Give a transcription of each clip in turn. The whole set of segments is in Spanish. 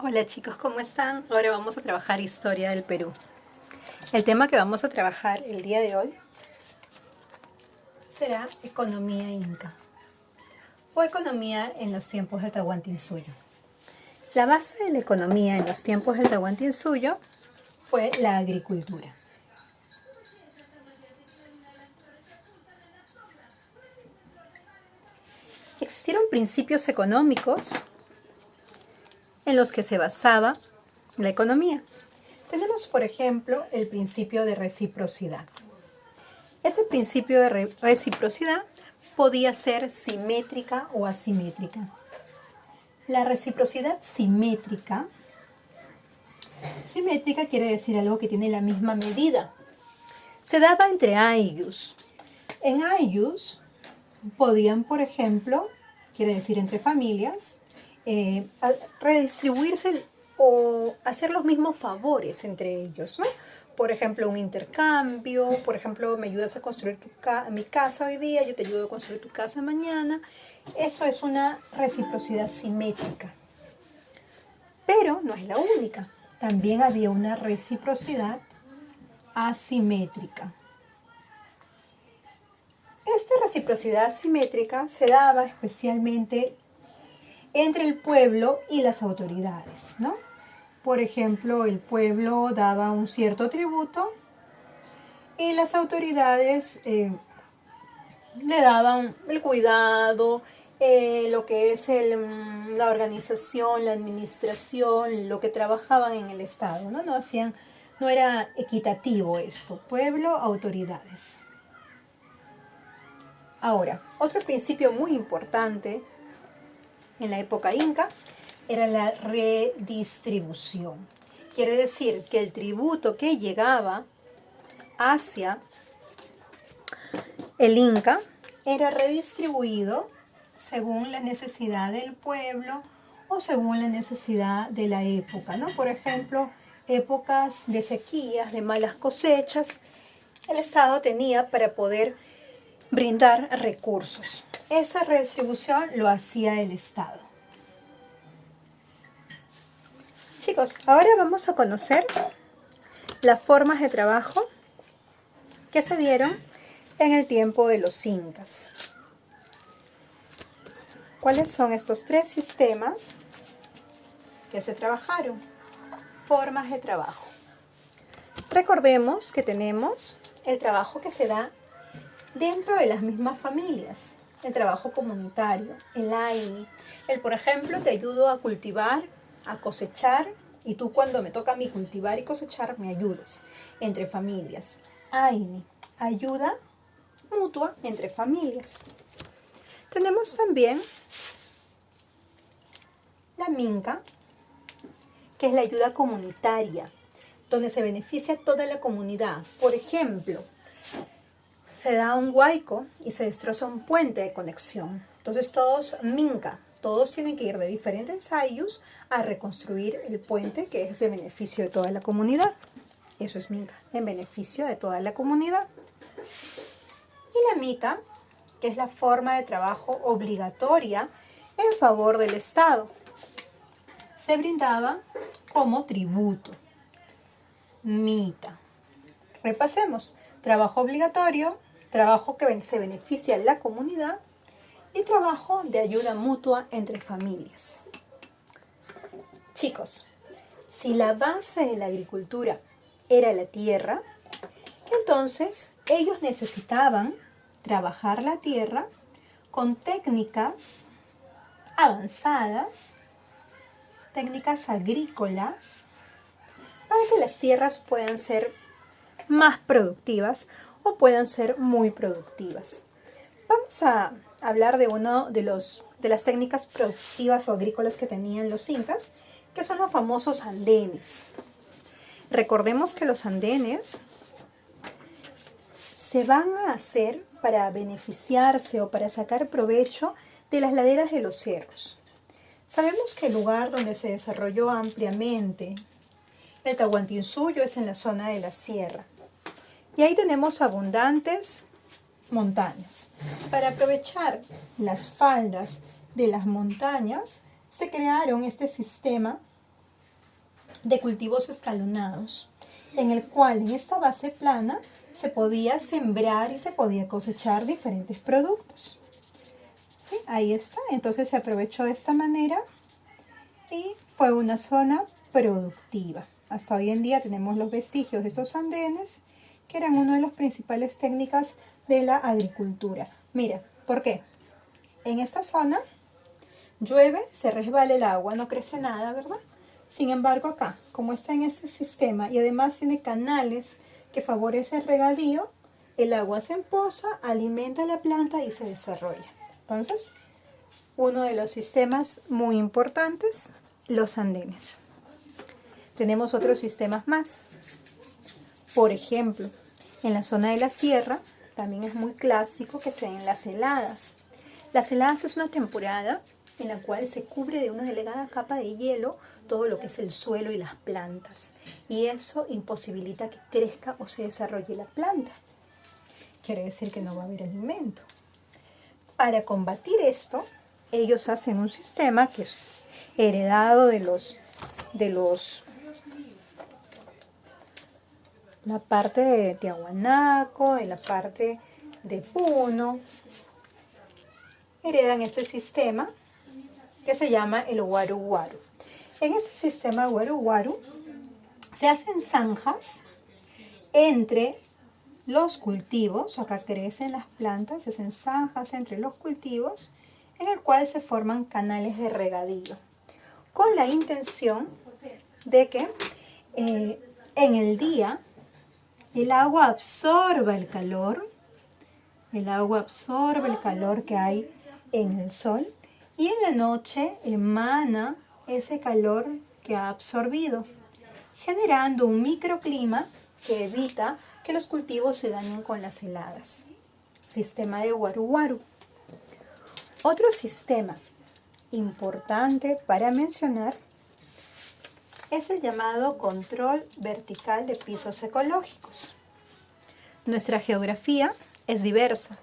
Hola chicos, ¿cómo están? Ahora vamos a trabajar historia del Perú. El tema que vamos a trabajar el día de hoy será economía inca o economía en los tiempos del Tahuantinsuyo. La base de la economía en los tiempos del Tahuantinsuyo fue la agricultura. Existieron principios económicos en los que se basaba la economía. Tenemos, por ejemplo, el principio de reciprocidad. Ese principio de reciprocidad podía ser simétrica o asimétrica. La reciprocidad simétrica quiere decir algo que tiene la misma medida. Se daba entre ayllus. En ayllus podían, por ejemplo, quiere decir entre familias, redistribuirse o hacer los mismos favores entre ellos, ¿no? Por ejemplo, un intercambio, por ejemplo, me ayudas a construir mi casa hoy día, yo te ayudo a construir tu casa mañana. Eso es una reciprocidad simétrica. Pero no es la única. También había una reciprocidad asimétrica. Esta reciprocidad asimétrica se daba especialmente entre el pueblo y las autoridades, ¿no? Por ejemplo, el pueblo daba un cierto tributo y las autoridades le daban el cuidado, lo que es la organización, la administración, lo que trabajaban en el Estado, ¿no? No era equitativo esto, pueblo, autoridades. Ahora, otro principio muy importante en la época inca era la redistribución. Quiere decir que el tributo que llegaba hacia el inca era redistribuido según la necesidad del pueblo o según la necesidad de la época, ¿no? Por ejemplo, épocas de sequías, de malas cosechas, el Estado tenía para poder brindar recursos. Esa redistribución lo hacía el Estado. Chicos, ahora vamos a conocer las formas de trabajo que se dieron en el tiempo de los incas. ¿Cuáles son estos tres sistemas que se trabajaron? Formas de trabajo. Recordemos que tenemos el trabajo que se da dentro de las mismas familias, el trabajo comunitario, el aini. Por ejemplo, te ayudo a cultivar, a cosechar, y tú cuando me toca a mí cultivar y cosechar, me ayudas, entre familias. Aini, ayuda mutua entre familias. Tenemos también la minca, que es la ayuda comunitaria, donde se beneficia toda la comunidad. Por ejemplo, se da un huaico y se destroza un puente de conexión. Entonces todos minca, todos tienen que ir de diferentes ayllus a reconstruir el puente, que es de beneficio de toda la comunidad. Eso es minca, en beneficio de toda la comunidad. Y la mita, que es la forma de trabajo obligatoria en favor del Estado, se brindaba como tributo. Mita. Repasemos. Trabajo obligatorio, trabajo que se beneficia a la comunidad y trabajo de ayuda mutua entre familias. Chicos, si la base de la agricultura era la tierra, entonces ellos necesitaban trabajar la tierra con técnicas avanzadas, técnicas agrícolas, para que las tierras puedan ser más productivas o puedan ser muy productivas. Vamos a hablar de una de las técnicas productivas o agrícolas que tenían los incas, que son los famosos andenes. Recordemos que los andenes se van a hacer para beneficiarse o para sacar provecho de las laderas de los cerros. Sabemos que el lugar donde se desarrolló ampliamente el Tahuantinsuyo es en la zona de la sierra. Y ahí tenemos abundantes montañas. Para aprovechar las faldas de las montañas, se crearon este sistema de cultivos escalonados, en el cual en esta base plana se podía sembrar y se podía cosechar diferentes productos. ¿Sí? Ahí está, entonces se aprovechó de esta manera y fue una zona productiva. Hasta hoy en día tenemos los vestigios de estos andenes, que eran una de las principales técnicas de la agricultura. Mira, ¿por qué? En esta zona llueve, se resbala el agua, no crece nada, ¿verdad? Sin embargo, acá, como está en ese sistema y además tiene canales que favorecen el regadío, el agua se empoza, alimenta la planta y se desarrolla. Entonces, uno de los sistemas muy importantes, los andenes. Tenemos otros sistemas más. Por ejemplo, en la zona de la sierra, también es muy clásico que se den las heladas. Las heladas es una temporada en la cual se cubre de una delgada capa de hielo todo lo que es el suelo y las plantas. Y eso imposibilita que crezca o se desarrolle la planta. Quiere decir que no va a haber alimento. Para combatir esto, ellos hacen un sistema que es heredado de la parte de Tiahuanaco, de la parte de Puno. Heredan este sistema que se llama el Waru Waru. En este sistema Waru Waru se hacen zanjas entre los cultivos, acá crecen las plantas, se hacen zanjas entre los cultivos, en el cual se forman canales de regadío, con la intención de que en el día el agua absorba el calor que hay en el sol, y en la noche emana ese calor que ha absorbido, generando un microclima que evita que los cultivos se dañen con las heladas. Sistema de Waru Waru. Otro sistema importante para mencionar es el llamado control vertical de pisos ecológicos. Nuestra geografía es diversa,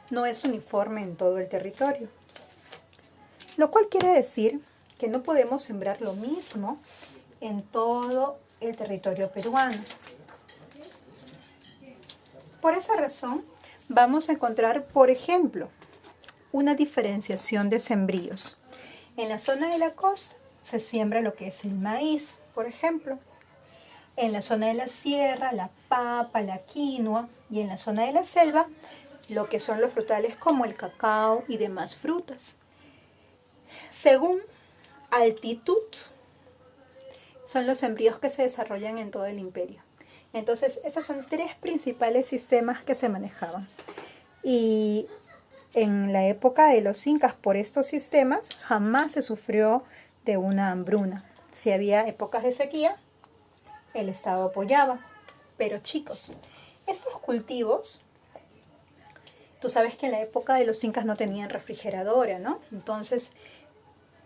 no es uniforme en todo el territorio, lo cual quiere decir que no podemos sembrar lo mismo en todo el territorio peruano. Por esa razón, vamos a encontrar, por ejemplo, una diferenciación de sembríos. En la zona de la costa se siembra lo que es el maíz, por ejemplo. En la zona de la sierra, la papa, la quinoa. Y en la zona de la selva, lo que son los frutales como el cacao y demás frutas. Según altitud, son los sembríos que se desarrollan en todo el imperio. Entonces, esos son tres principales sistemas que se manejaban. Y en la época de los incas, por estos sistemas, jamás se sufrió de una hambruna. Si había épocas de sequía, el Estado apoyaba. Pero chicos, estos cultivos, tú sabes que en la época de los incas no tenían refrigeradora, ¿no? Entonces,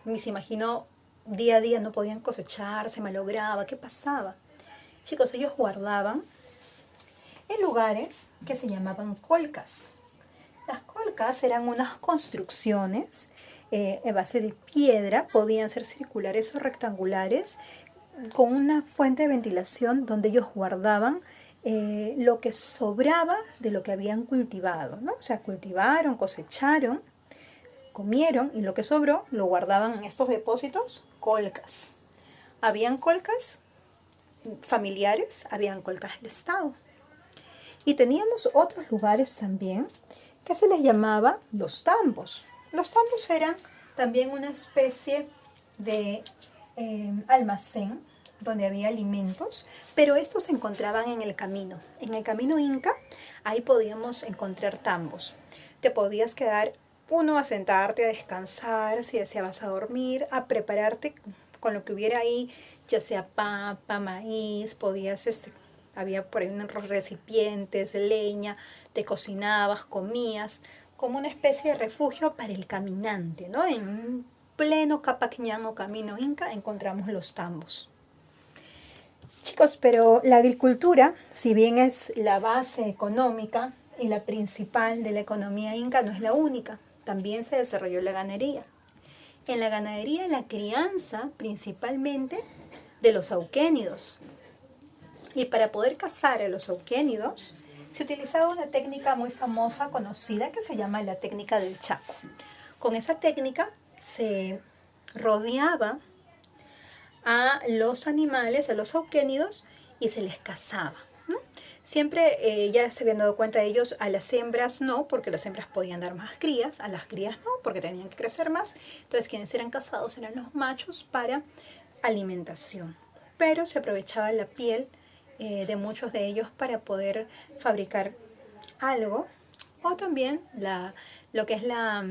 ni se imaginó, día a día no podían cosechar, se malograba, ¿qué pasaba? Chicos, ellos guardaban en lugares que se llamaban colcas. Las colcas eran unas construcciones en base de piedra, podían ser circulares o rectangulares, con una fuente de ventilación donde ellos guardaban lo que sobraba de lo que habían cultivado, ¿no? O sea, cultivaron, cosecharon, comieron y lo que sobró lo guardaban en estos depósitos, colcas. Habían colcas familiares, habían colcas del Estado. Y teníamos otros lugares también que se les llamaba los tambos. Los tambos eran también una especie de almacén donde había alimentos, pero estos se encontraban en el camino. En el camino inca, ahí podíamos encontrar tambos. Te podías quedar uno a sentarte, a descansar, si deseabas a dormir, a prepararte con lo que hubiera ahí, ya sea papa, maíz, podías, había por ahí unos recipientes, leña, te cocinabas, comías, como una especie de refugio para el caminante, ¿no? En pleno Capac Ñan, camino inca, encontramos los tambos. Chicos, pero la agricultura, si bien es la base económica y la principal de la economía inca, no es la única. También se desarrolló la ganadería. En la ganadería, la crianza principalmente de los auquénidos. Y para poder cazar a los auquénidos, se utilizaba una técnica muy famosa, conocida, que se llama la técnica del Chaco. Con esa técnica se rodeaba a los animales, a los auquénidos, y se les cazaba, ¿no? Siempre ya se habían dado cuenta ellos, a las hembras no, porque las hembras podían dar más crías, a las crías no, porque tenían que crecer más. Entonces quienes eran cazados eran los machos para alimentación. Pero se aprovechaba la piel de muchos de ellos para poder fabricar algo, o también lo que es la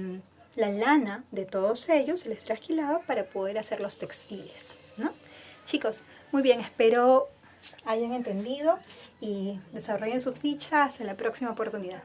lana de todos ellos se les trasquilaba para poder hacer los textiles, ¿no? Chicos, muy bien, espero hayan entendido y desarrollen su ficha. Hasta la próxima oportunidad.